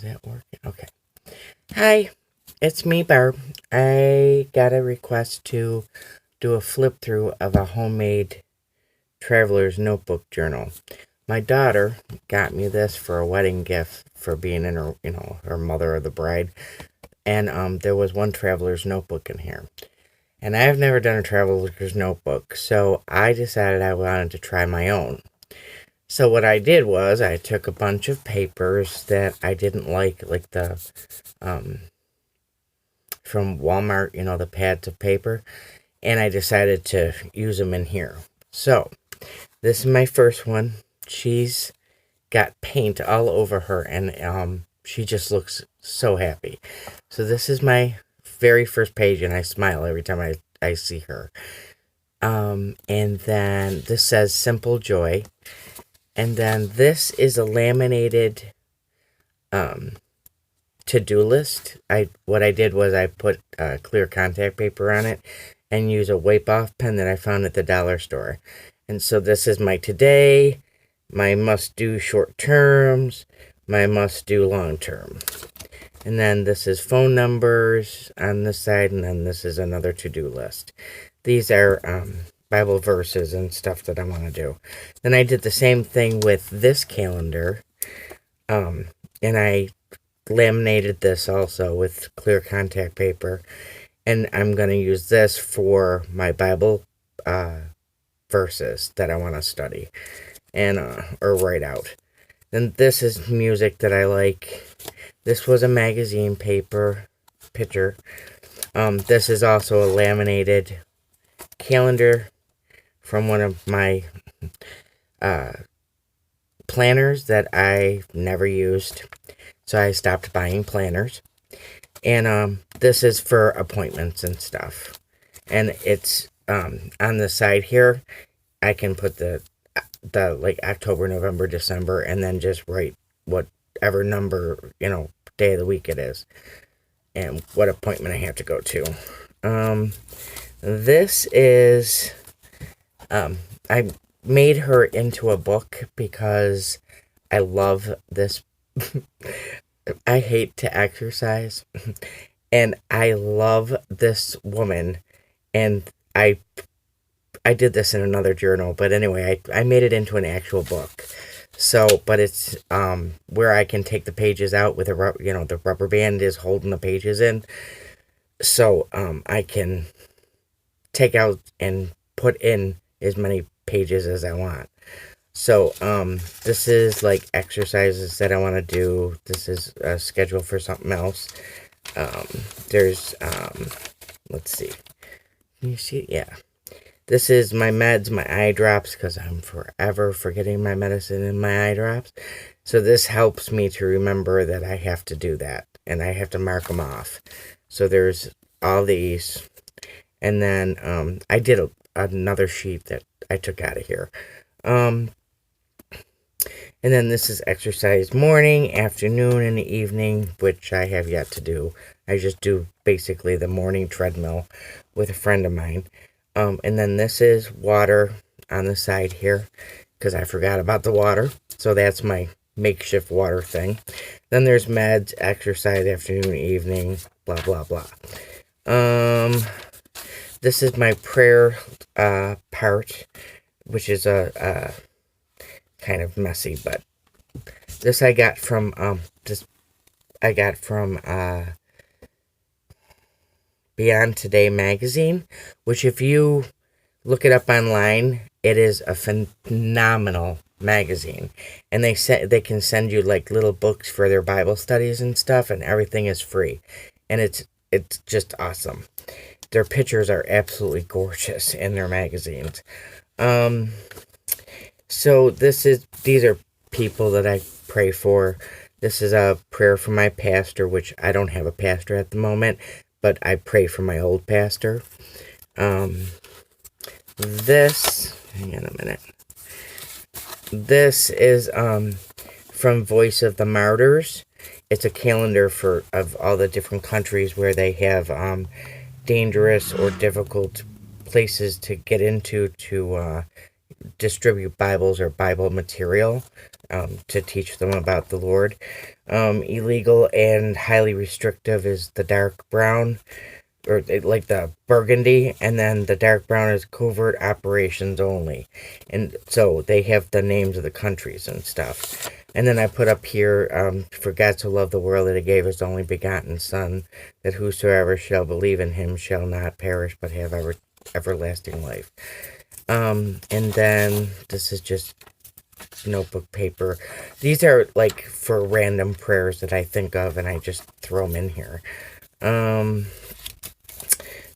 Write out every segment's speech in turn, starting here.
that working? Okay. Hi, it's me, Barb. I got a request to do a flip through of a homemade traveler's notebook journal. My daughter got me this for a wedding gift for being in her, her mother or the bride. And there was one traveler's notebook in here. And I've never done a traveler's notebook, so I decided I wanted to try my own. So what I did was I took a bunch of papers that I didn't like the um, from Walmart, the pads of paper, and I decided to use them in here. So this is my first one. She's got paint all over her, and she just looks so happy. So this is my very first page, and I smile every time I see her. And then this says Simple Joy. And then this is a laminated to-do list. What I did was I put clear contact paper on it and use a wipe-off pen that I found at the dollar store. And so this is my today, my must-do short terms, my must-do long term. And then this is phone numbers on this side, and then this is another to-do list. These are Bible verses and stuff that I want to do. Then I did the same thing with this calendar, and I laminated this also with clear contact paper, and I'm going to use this for my Bible verses that I want to study and or write out. Then this is music that I like. This was a magazine picture. This is also a laminated calendar from one of my planners that I never used. So I stopped buying planners. And this is for appointments and stuff. And it's on the side here, I can put the like October, November, December, and then just write whatever number, day of the week it is, and what appointment I have to go to. This is, I made her into a book because I love this. I hate to exercise, and I love this woman, and I did this in another journal, but anyway, I made it into an actual book. So, but it's where I can take the pages out with the rubber band is holding the pages in. So I can take out and put in as many pages as I want. So this is like exercises that I want to do. This is a schedule for something else. There's let's see. Can you see it? Yeah. This is my meds, my eye drops, because I'm forever forgetting my medicine and my eye drops. So this helps me to remember that I have to do that, and I have to mark them off. So there's all these. And then I did another sheet that I took out of here. And then this is exercise morning, afternoon, and evening, which I have yet to do. I just do basically the morning treadmill with a friend of mine. And then this is water on the side here, because I forgot about the water. So that's my makeshift water thing. Then there's meds, exercise, afternoon, evening, blah, blah, blah. This is my prayer part, which is a kind of messy, but this I got from Beyond Today magazine, which if you look it up online, it is a phenomenal magazine. And they can send you like little books for their Bible studies and stuff, and everything is free. And it's just awesome. Their pictures are absolutely gorgeous in their magazines. So these are people that I pray for. This is a prayer for my pastor, which I don't have a pastor at the moment, but I pray for my old pastor. This, hang on a minute. This is from Voice of the Martyrs. It's a calendar of all the different countries where they have dangerous or difficult places to get into to distribute Bibles or Bible material. to teach them about the Lord. Illegal and highly restrictive is the dark brown, or like the burgundy, and then the dark brown is covert operations only. And so they have the names of the countries and stuff. And then I put up here, for God so loved the world that he gave his only begotten Son, that whosoever shall believe in him shall not perish but have everlasting life. And then this is just notebook paper. These are like for random prayers that I think of, and I just throw them in here.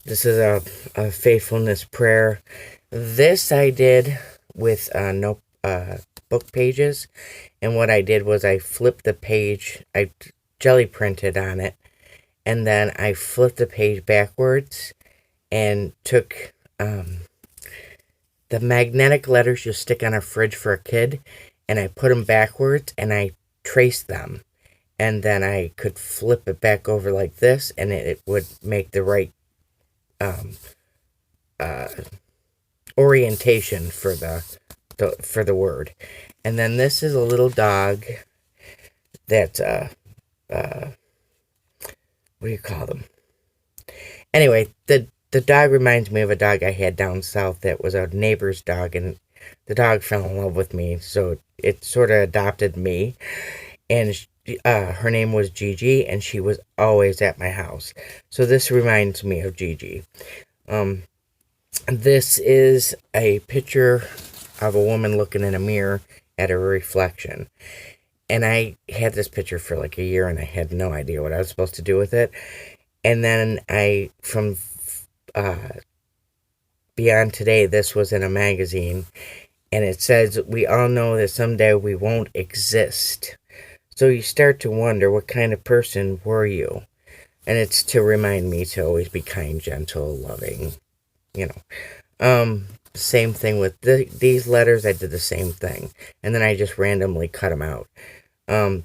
This is a faithfulness prayer. This I did with book pages, and what I did was I flipped the page, I jelly printed on it, and then I flipped the page backwards and took the magnetic letters you stick on a fridge for a kid, and I put them backwards and I traced them, and then I could flip it back over like this, and it would make the right orientation for the word. And then this is a little dog that's what do you call them? Anyway, the dog reminds me of a dog I had down south that was a neighbor's dog, and the dog fell in love with me, so it sort of adopted me. And her name was Gigi, and she was always at my house. So this reminds me of Gigi. This is a picture of a woman looking in a mirror at a reflection. And I had this picture for like a year, and I had no idea what I was supposed to do with it. And then from Beyond Today, this was in a magazine, and it says, we all know that someday we won't exist. So you start to wonder, what kind of person were you? And it's to remind me to always be kind, gentle, loving, Same thing with these letters. I did the same thing, and then I just randomly cut them out.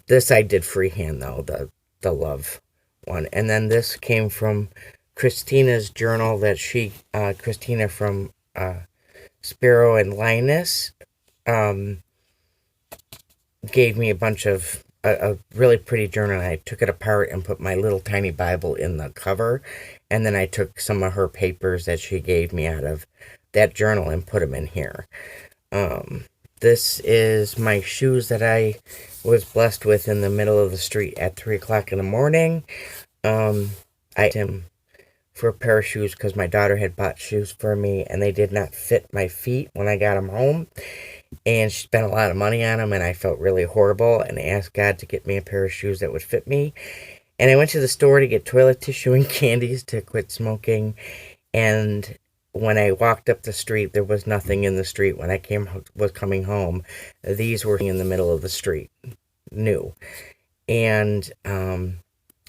This I did freehand, though, the love one. And then this came from Christina's journal that Christina from Spiro and Linus, gave me a bunch of a really pretty journal. I took it apart and put my little tiny Bible in the cover, and then I took some of her papers that she gave me out of that journal and put them in here. This is my shoes that I was blessed with in the middle of the street at 3 o'clock in the morning. I asked him for a pair of shoes because my daughter had bought shoes for me, and they did not fit my feet when I got them home. And she spent a lot of money on them, and I felt really horrible, and I asked God to get me a pair of shoes that would fit me. And I went to the store to get toilet tissue and candies to quit smoking. And when I walked up the street, there was nothing in the street. When I was coming home, these were in the middle of the street, new. And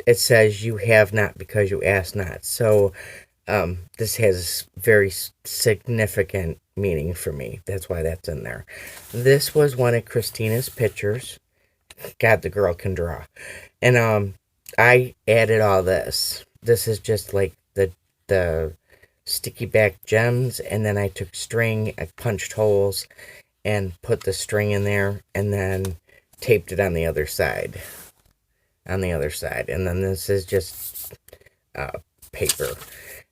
it says, you have not because you ask not. So this has very significant meaning for me. That's why that's in there. This was one of Christina's pictures. God, the girl can draw. And I added all this. This is just like the sticky back gems, and then I took string, I punched holes and put the string in there, and then taped it on the other side. And then this is just paper.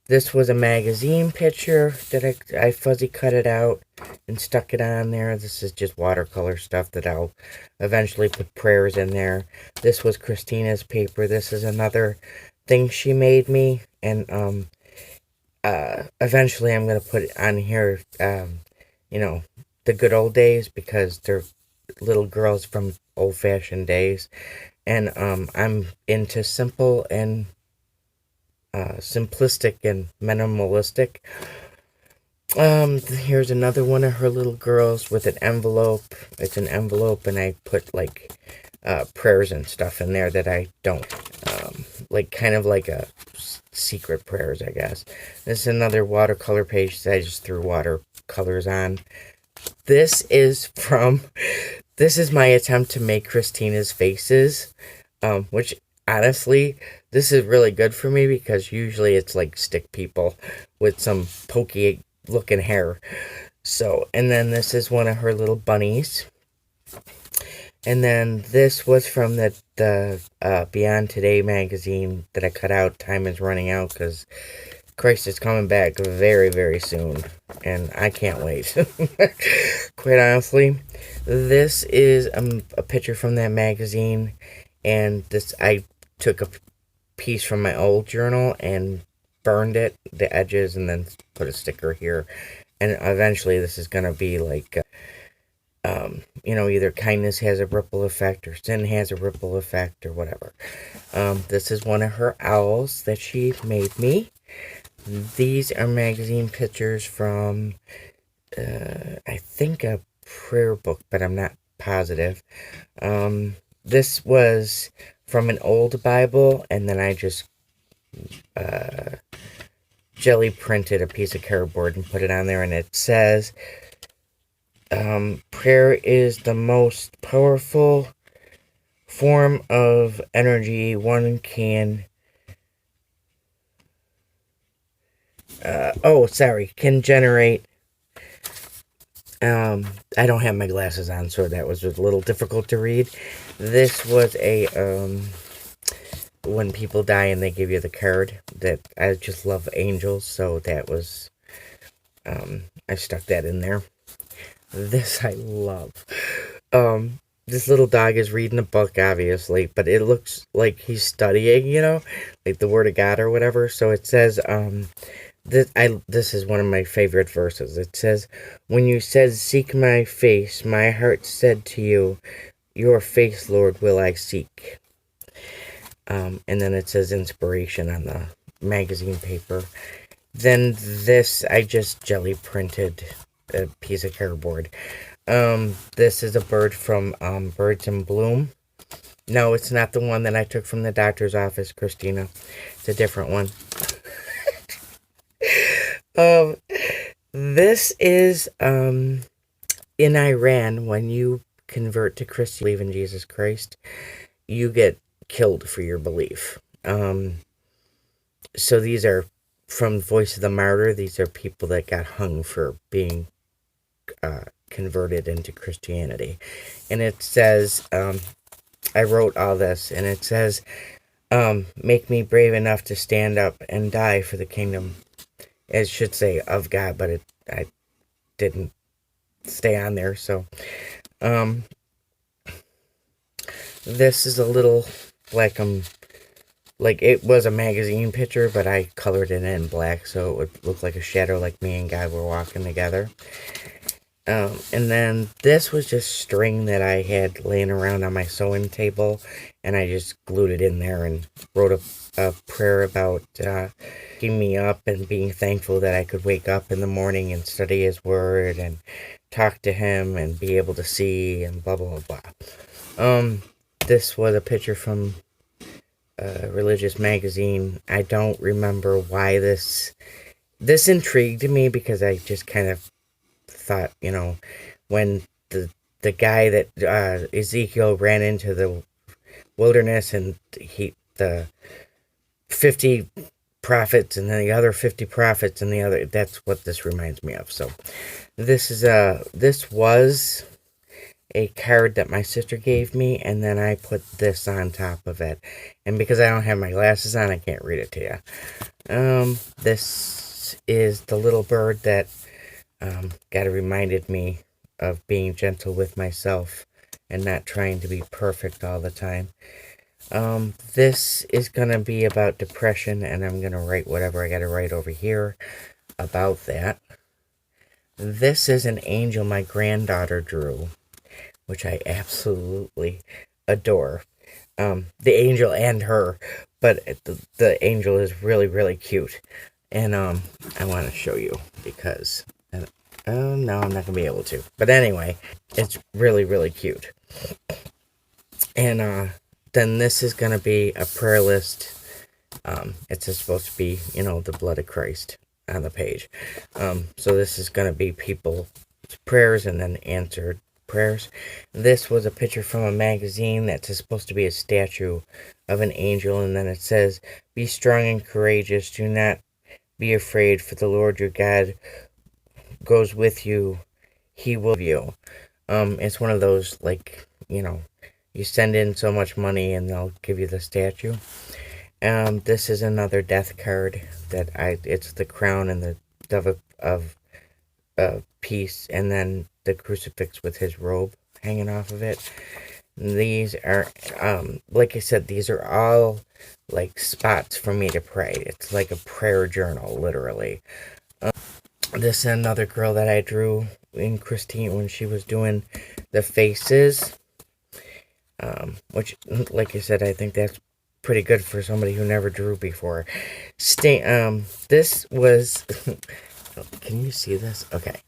This was a magazine picture that I fuzzy cut it out and stuck it on there. This is just watercolor stuff that I'll eventually put prayers in there. This was Christina's paper. This is another thing she made me, and eventually I'm going to put it on here, the good old days, because they're little girls from old-fashioned days. And I'm into simple and simplistic and minimalistic. Here's another one of her little girls with an envelope. It's an envelope, and I put like prayers and stuff in there that I don't kind of like a secret prayers, I guess. This is another watercolor page that I just threw watercolors on. This is my attempt to make Christina's faces, which honestly, this is really good for me because usually it's like stick people with some pokey looking hair. So, and then this is one of her little bunnies. And then this was from the Beyond Today magazine that I cut out. Time is running out because Christ is coming back very, very soon. And I can't wait. Quite honestly. This is a picture from that magazine. And this I took a piece from my old journal and burned it, the edges, and then put a sticker here. And eventually this is going to be like either kindness has a ripple effect or sin has a ripple effect or whatever. This is one of her owls that she made me. These are magazine pictures from, I think, a prayer book, but I'm not positive. This was from an old Bible, and then I just jelly printed a piece of cardboard and put it on there, and it says, prayer is the most powerful form of energy one can can generate. I don't have my glasses on, so that was a little difficult to read. This was a when people die and they give you the card, that I just love angels, so that was I stuck that in there. This I love. This little dog is reading a book, obviously, but it looks like he's studying, like the Word of God or whatever. So it says, this is one of my favorite verses. It says, "When you said, 'Seek my face,' my heart said to you, 'Your face, Lord, will I seek.'" And then it says inspiration on the magazine paper. Then this, I just jelly printed a piece of cardboard. This is a bird from Birds in Bloom. No, it's not the one that I took from the doctor's office, Christina. It's a different one. This is in Iran. When you convert to Christianity, believe in Jesus Christ, you get killed for your belief. So these are from Voice of the Martyr. These are people that got hung for being converted into Christianity. And it says, I wrote all this, and it says, make me brave enough to stand up and die for the kingdom. It should say of God, but I didn't stay on there. So, this is a little black, like it was a magazine picture, but I colored it in black so it would look like a shadow, like me and God were walking together. And then this was just string that I had laying around on my sewing table, and I just glued it in there and wrote a prayer about waking me up and being thankful that I could wake up in the morning and study His Word and talk to Him and be able to see and blah, blah, blah. This was a picture from a religious magazine. I don't remember why this intrigued me, because I just kind of thought, when the guy that Ezekiel ran into the wilderness, and the 50 prophets and then the other 50 prophets and the other, that's what this reminds me of. So this was a card that my sister gave me, and then I put this on top of it. And because I don't have my glasses on, I can't read it to you. This is the little bird that God reminded me of being gentle with myself and not trying to be perfect all the time. This is going to be about depression, and I'm going to write whatever I got to write over here about that. This is an angel my granddaughter drew, which I absolutely adore. The angel and her, but the angel is really, really cute. And I want to show you because... oh, no, I'm not going to be able to. But anyway, it's really, really cute. And then this is going to be a prayer list. It's supposed to be, the blood of Christ on the page. So this is going to be people's prayers and then answered prayers. This was a picture from a magazine that's supposed to be a statue of an angel. And then it says, "Be strong and courageous. Do not be afraid, for the Lord your God goes with you. He will you." It's one of those, like, you send in so much money and they'll give you the statue. This is another death card it's the crown and the dove of peace, and then the crucifix with his robe hanging off of it. These are, like I said, these are all like spots for me to pray. It's like a prayer journal, literally. This is another girl that I drew in Christine when she was doing the faces. Which, like I said, I think that's pretty good for somebody who never drew before. This was, can you see this? Okay.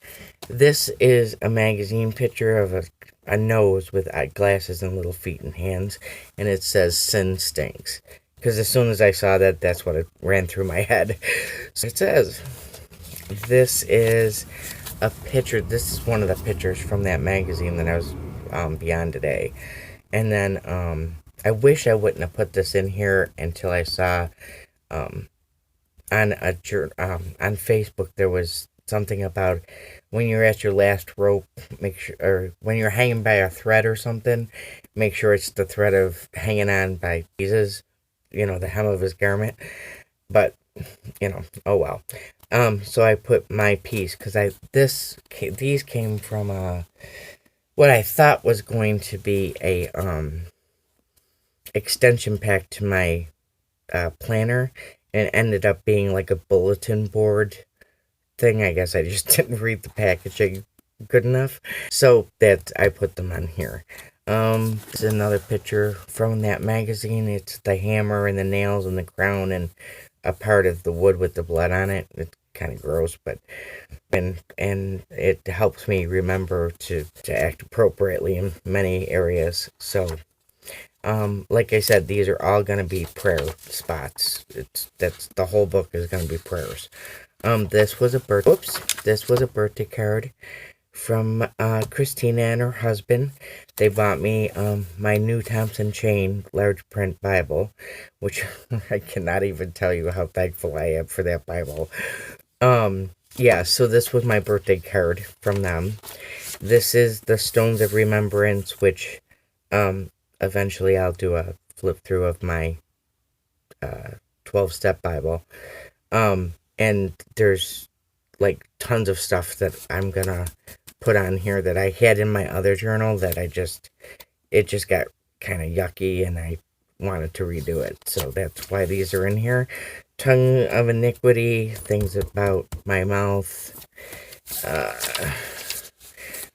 This is a magazine picture of a nose with glasses and little feet and hands, and it says "Sin Stinks." Because as soon as I saw that, that's what it ran through my head. So it says, this is a picture. This is one of the pictures from that magazine that I was beyond today. And then I wish I wouldn't have put this in here until I saw on Facebook there was something about when you're at your last rope, make sure, or when you're hanging by a thread or something, make sure it's the thread of hanging on by Jesus, the hem of his garment. But oh well. So I put my piece because these came from what I thought was going to be a extension pack to my planner, and it ended up being like a bulletin board thing. I guess I just didn't read the packaging good enough, so that I put them on here. This is another picture from that magazine. It's the hammer and the nails and the crown and a part of the wood with the blood on it. It's kind of gross, but and it helps me remember to act appropriately in many areas. So like I said, these are all going to be prayer spots. That's the whole book is going to be prayers. This was a birthday card from Christina and her husband. They bought me my New Thompson Chain large print Bible, which I cannot even tell you how thankful I am for that Bible. Yeah, so this was my birthday card from them. This is the Stones of Remembrance, which eventually I'll do a flip through of my 12-step Bible. And there's like tons of stuff that I'm gonna put on here that I had in my other journal that it just got kind of yucky and I wanted to redo it. So that's why these are in here. Tongue of iniquity, things about my mouth.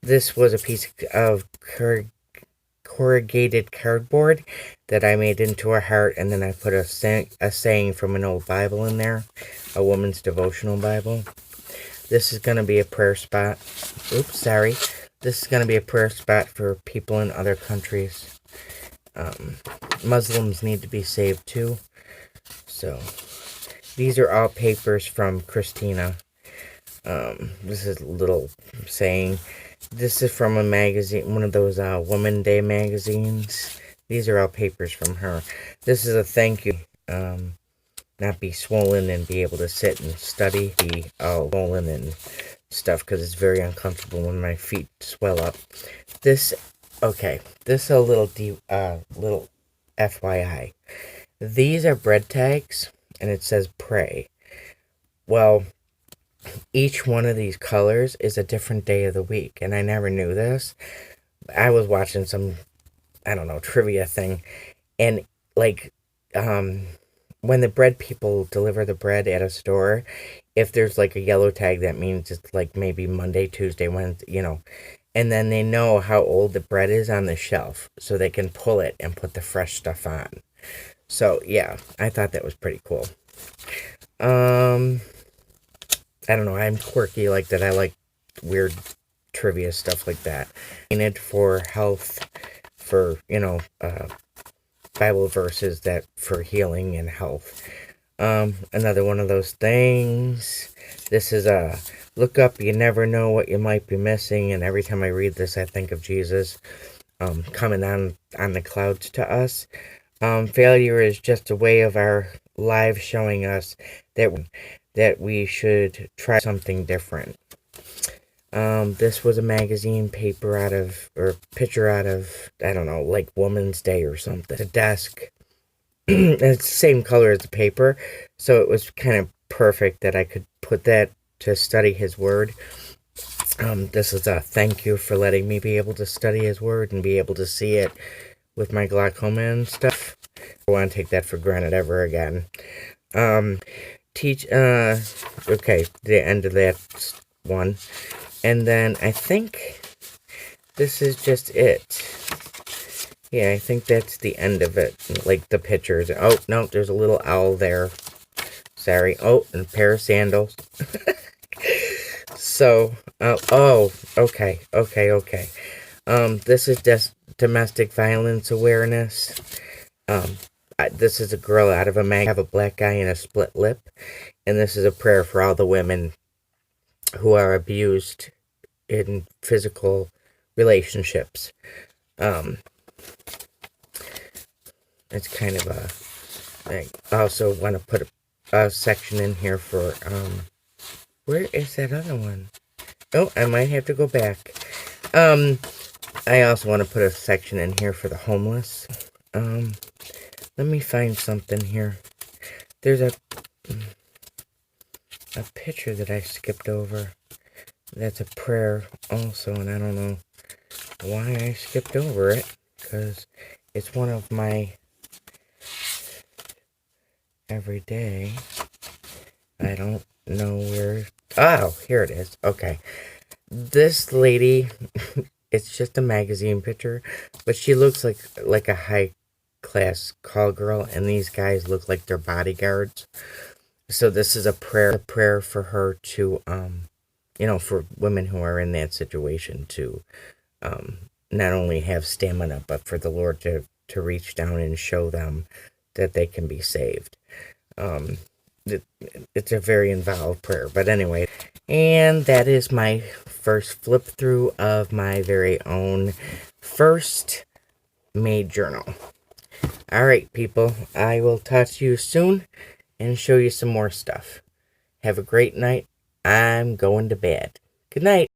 This was a piece of corrugated cardboard that I made into a heart, and then I put a saying from an old Bible in there, a woman's devotional Bible. This is going to be a prayer spot. This is going to be a prayer spot for people in other countries. Muslims need to be saved too. So, these are all papers from Christina. This is a little saying. This is from a magazine, one of those Woman Day magazines. These are all papers from her. This is a thank you. Not be swollen and be able to sit and study. Be all swollen and stuff because it's very uncomfortable when my feet swell up. This is a little little FYI. These are bread tags, and it says pray. Well, each one of these colors is a different day of the week, and I never knew this. I was watching some, I don't know, trivia thing, and like, when the bread people deliver the bread at a store, if there's like a yellow tag, that means it's like maybe Monday, Tuesday, Wednesday, and then they know how old the bread is on the shelf, so they can pull it and put the fresh stuff on. So, yeah, I thought that was pretty cool. I don't know, I'm quirky like that. I like weird trivia stuff like that. Painted for health, for, Bible verses that for healing and health. Another one of those things. This is a look up, you never know what you might be missing, and every time I read this, I think of Jesus coming on the clouds to us. Failure is just a way of our lives showing us that we should try something different. This was a magazine paper or picture out of, I don't know, like Woman's Day or something. The desk, and it's the same color as the paper, so it was kind of perfect that I could put that to study his word. This is a thank you for letting me be able to study his word and be able to see it with my glaucoma and stuff. I don't want to take that for granted ever again. Okay, the end of that one. And then I think this is just it. Yeah, I think that's the end of it. Like the pictures. Oh, no, there's a little owl there. Sorry. Oh, and a pair of sandals. So, okay. This is domestic violence awareness. This is a girl out of a mag. I have a black guy and a split lip. And this is a prayer for all the women who are abused in physical relationships. It's kind of I also want to put a section in here for, where is that other one? Oh, I might have to go back. I also want to put a section in here for the homeless. Let me find something here. There's a picture that I skipped over. That's a prayer also, and I don't know why I skipped over it, because it's one of my everyday. I don't know where. Oh, here it is. Okay. This lady, it's just a magazine picture, but she looks like a high class call girl, and these guys look like they're bodyguards. So this is a prayer for her to, for women who are in that situation to, not only have stamina, but for the Lord to reach down and show them that they can be saved. It's a very involved prayer, but anyway, and that is my first flip through of my very own first made journal. All right, people, I will talk to you soon and show you some more stuff. Have a great night. I'm going to bed. Good night.